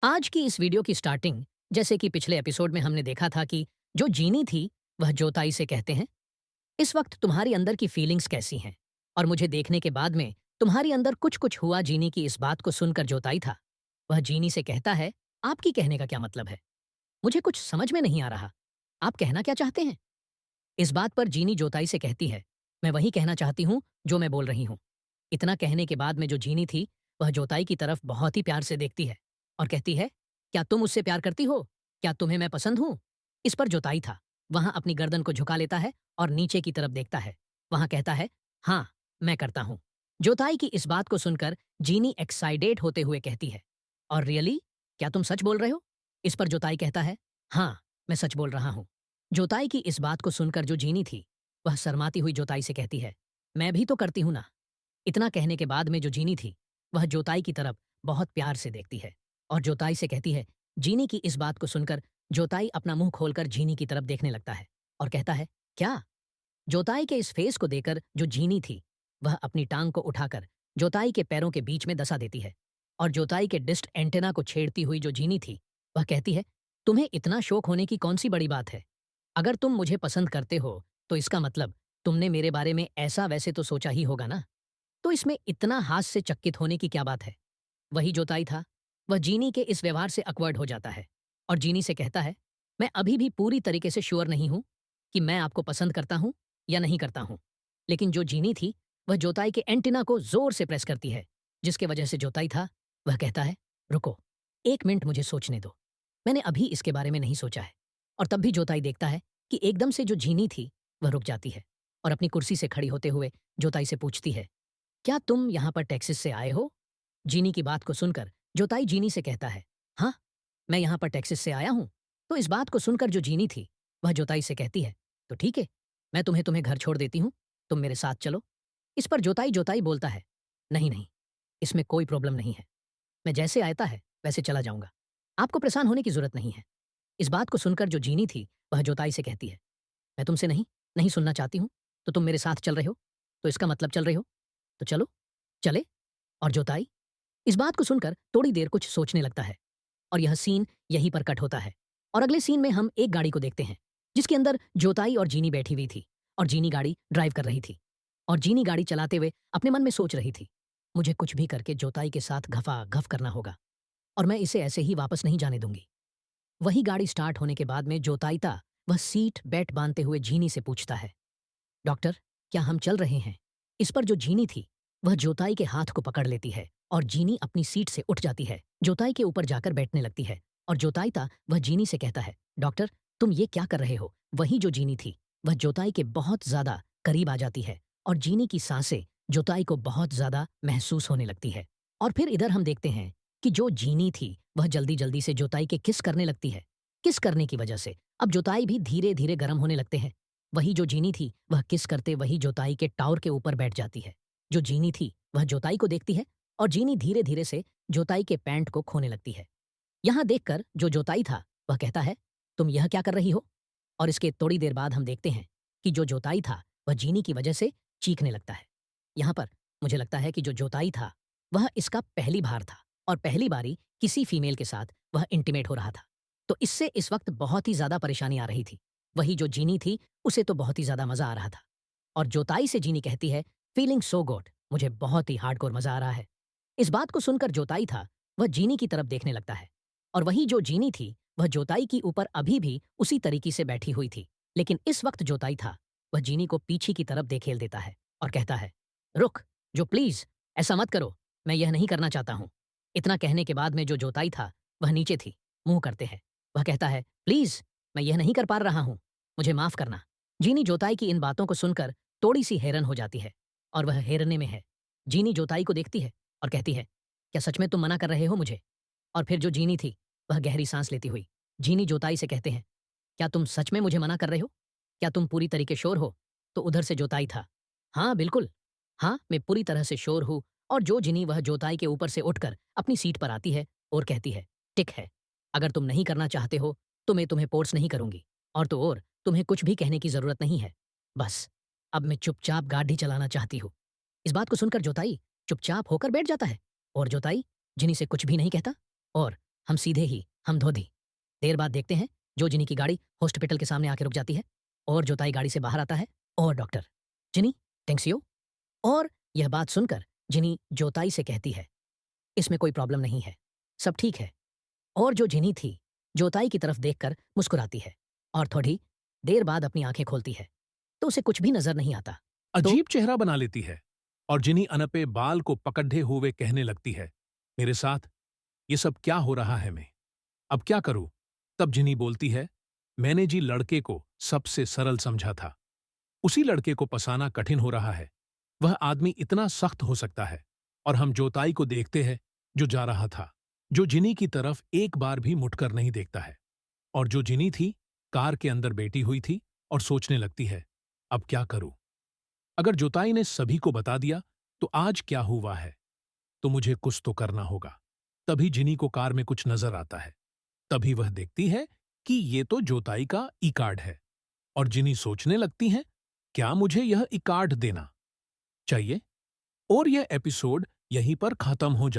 आज की इस वीडियो की स्टार्टिंग, जैसे कि पिछले एपिसोड में हमने देखा था कि जो जीनी थी वह जोताई से कहते हैं, इस वक्त तुम्हारी अंदर की फीलिंग्स कैसी हैं? और मुझे देखने के बाद में तुम्हारी अंदर कुछ कुछ हुआ जीनी की इस बात को सुनकर जोताई था। वह जीनी से कहता है, आपकी कहने का क्या मतलब है? मुझे कुछ समझ में नहीं आ रहा। आप कहना क्या चाहते हैं? इस बात पर जीनी जोताई से कहती है, मैं वही कहना चाहती हूँ जो मैं बोल रही हूँ। इतना कहने के बाद में जो जीनी थी वह जोताई की तरफ बहुत ही प्यार से देखती है और कहती है, क्या तुम मुझसे प्यार करती हो? क्या तुम्हें मैं पसंद हूं? इस पर जोताई था वहां अपनी गर्दन को झुका लेता है और नीचे की तरफ देखता है। वहां कहता है, हाँ, मैं करता हूं। जोताई की इस बात को सुनकर जीनी एक्साइटेड होते हुए कहती है, और रियली, क्या तुम सच बोल रहे हो? इस पर जोताई कहता है, हाँ, मैं सच बोल रहा हूं। जोताई की इस बात को सुनकर जो जीनी थी वह शर्माती हुई जोताई से कहती है, मैं भी तो करती हूं ना। इतना कहने के बाद में जो जीनी थी वह जोताई की तरफ बहुत प्यार से देखती है और जोताई से कहती है। जीनी की इस बात को सुनकर जोताई अपना मुंह खोलकर जीनी की तरफ देखने लगता है और कहता है, क्या? जोताई के इस फेस को देखकर जो जीनी थी वह अपनी टांग को उठाकर जोताई के पैरों के बीच में दसा देती है और जोताई के डिस्ट एंटेना को छेड़ती हुई जो जीनी थी वह कहती है, तुम्हें इतना शौक होने की कौन सी बड़ी बात है? अगर तुम मुझे पसंद करते हो तो इसका मतलब तुमने मेरे बारे में ऐसा वैसे तो सोचा ही होगा ना। तो इसमें इतना हास्य से चकित होने की क्या बात है? वही जोताई था, वह जीनी के इस व्यवहार से अकवर्ड हो जाता है और जीनी से कहता है, मैं अभी भी पूरी तरीके से श्योर नहीं हूं कि मैं आपको पसंद करता हूं या नहीं करता हूं। लेकिन जो जीनी थी वह जोताई के एंटीना को जोर से प्रेस करती है, जिसके वजह से जोताई था वह कहता है, रुको, 1 मिनट मुझे सोचने दो। मैंने अभी इसके बारे में नहीं सोचा है। और तब भी जोताई देखता है कि एकदम से जो जीनी थी वह रुक जाती है और अपनी कुर्सी से खड़ी होते हुए जोताई से पूछती है, क्या तुम यहाँ पर टेक्सिस से आए हो? जीनी की बात को सुनकर जोताई जीनी से कहता है, हाँ, मैं यहाँ पर टेक्सिस से आया हूँ। तो इस बात को सुनकर जो जीनी थी वह जोताई से कहती है, तो ठीक है, मैं तुम्हें तुम्हें घर छोड़ देती हूँ, तुम मेरे साथ चलो। इस पर जोताई जोताई बोलता है, नहीं नहीं, इसमें कोई प्रॉब्लम नहीं है। मैं जैसे आया है वैसे चला जाऊंगा। आपको परेशान होने की जरूरत नहीं है। इस बात को सुनकर जो जीनी थी वह जोताई से कहती है, मैं तुमसे नहीं नहीं सुनना चाहती हूँ। तो तुम मेरे साथ चल रहे हो, तो इसका मतलब चल रहे हो, तो चलो, चले। और जोताई इस बात को सुनकर थोड़ी देर कुछ सोचने लगता है और यह सीन यहीं पर कट होता है। और अगले सीन में हम एक गाड़ी को देखते हैं जिसके अंदर जोताई और जीनी बैठी हुई थी और जीनी गाड़ी ड्राइव कर रही थी और जीनी गाड़ी चलाते हुए अपने मन में सोच रही थी, मुझे कुछ भी करके जोताई के साथ घफा घफ करना होगा और मैं इसे ऐसे ही वापस नहीं जाने दूंगी। वही गाड़ी स्टार्ट होने के बाद में जोताईता वह सीट बेल्ट बांधते हुए जीनी से पूछता है, डॉक्टर, क्या हम चल रहे हैं? इस पर जो जीनी थी वह जोताई के हाथ को पकड़ लेती है और जीनी अपनी सीट से उठ जाती है, जोताई के ऊपर जाकर बैठने लगती है और जोताईता वह जीनी से कहता है, डॉक्टर, तुम ये क्या कर रहे हो? वही जो जीनी थी वह जोताई के बहुत ज्यादा करीब आ जाती है और जीनी की सांसें जोताई को बहुत ज्यादा महसूस होने लगती है। और फिर इधर हम देखते हैं कि जो जीनी थी वह जल्दी जल्दी से जोताई के किस करने लगती है। किस करने की वजह से अब जोताई भी धीरे धीरे गर्म होने लगते हैं। वही जो जीनी थी वह किस करते वही जोताई के टावर के ऊपर बैठ जाती है। जो जीनी थी वह जोताई को देखती है और जीनी धीरे धीरे से जोताई के पैंट को खोने लगती है। यहां देखकर जो जोताई था वह कहता है, तुम यह क्या कर रही हो? और इसके थोड़ी देर बाद हम देखते हैं कि जो जोताई था वह जीनी की वजह से चीखने लगता है। यहां पर मुझे लगता है कि जो जोताई था वह इसका पहली बार था और पहली बारी किसी फीमेल के साथ वह इंटीमेट हो रहा था। तो इससे इस वक्त बहुत ही ज्यादा परेशानी आ रही थी। वही जो जीनी थी उसे तो बहुत ही ज्यादा मजा आ रहा था। और जोताई से जीनी कहती है, फीलिंग सो गुड, मुझे बहुत ही हार्डकोर मजा आ रहा है। इस बात को सुनकर जोताई था वह जीनी की तरफ देखने लगता है और वही जो जीनी थी वह जोताई की ऊपर अभी भी उसी तरीके से बैठी हुई थी। लेकिन इस वक्त जोताई था वह जीनी को पीछे की तरफ देखेल देता है और कहता है, रुक, जो प्लीज, ऐसा मत करो, मैं यह नहीं करना चाहता हूं। इतना कहने के बाद में जो जोताई था वह नीचे थी, मुंह करते हैं। वह कहता है, प्लीज, मैं यह नहीं कर पा रहा हूं, मुझे माफ करना। जीनी जोताई की इन बातों को सुनकर थोड़ी सी हैरान हो जाती है और वह हैरने में है। जीनी जोताई को देखती है और कहती है, क्या सच में तुम मना कर रहे हो मुझे? और फिर जो जीनी थी वह गहरी सांस लेती हुई जीनी जोताई से कहते हैं, क्या तुम सच में मुझे मना कर रहे हो? क्या तुम पूरी तरीके श्योर हो? तो उधर से जोताई था, हाँ बिल्कुल, हाँ, मैं पूरी तरह से श्योर हूँ। और जो जिनी वह जोताई के ऊपर से उठकर अपनी सीट पर आती है और कहती है, टिक है, अगर तुम नहीं करना चाहते हो तो मैं तुम्हें फोर्स नहीं करूंगी और तो और तुम्हें कुछ भी कहने की जरूरत नहीं है। बस अब मैं चुपचाप गाड़ी चलाना चाहती हूँ। इस बात को सुनकर जोताई चुपचाप होकर बैठ जाता है और जोताई जिनी से कुछ भी नहीं कहता और हम सीधे ही हम धो दी। देर बाद देखते हैं जो जिनी की गाड़ी हॉस्पिटल के सामने आके रुक जाती है और जोताई गाड़ी से बाहर आता है और डॉक्टर, जिनी, थैंक्स यू। और यह बात सुनकर जिनी जोताई से कहती है, इसमें कोई प्रॉब्लम नहीं है, सब ठीक है। और जो जिनी थी, जोताई की तरफ देखकर मुस्कुराती है और थोड़ी देर बाद अपनी आंखें खोलती है, तो उसे कुछ भी नजर नहीं आता। तो अजीब चेहरा बना लेती है और जिनी अनपे बाल को पकड़े हुए कहने लगती है, मेरे साथ ये सब क्या हो रहा है? मैं अब क्या करूं? तब जिनी बोलती है, मैंने जी लड़के को सबसे सरल समझा था, उसी लड़के को फंसाना कठिन हो रहा है। वह आदमी इतना सख्त हो सकता है। और हम जोताई को देखते हैं जो जा रहा था, जो जिनी की तरफ एक बार भी मुड़कर नहीं देखता है। और जो जिनी थी कार के अंदर बैठी हुई थी और सोचने लगती है, अब क्या करूं? अगर जोताई ने सभी को बता दिया तो आज क्या हुआ है, तो मुझे कुछ तो करना होगा। तभी जिनी को कार में कुछ नजर आता है। तभी वह देखती है कि ये तो जोताई का ई कार्ड है। और जिनी सोचने लगती है, क्या मुझे यह ई कार्ड देना चाहिए? और यह एपिसोड यहीं पर खत्म हो जाता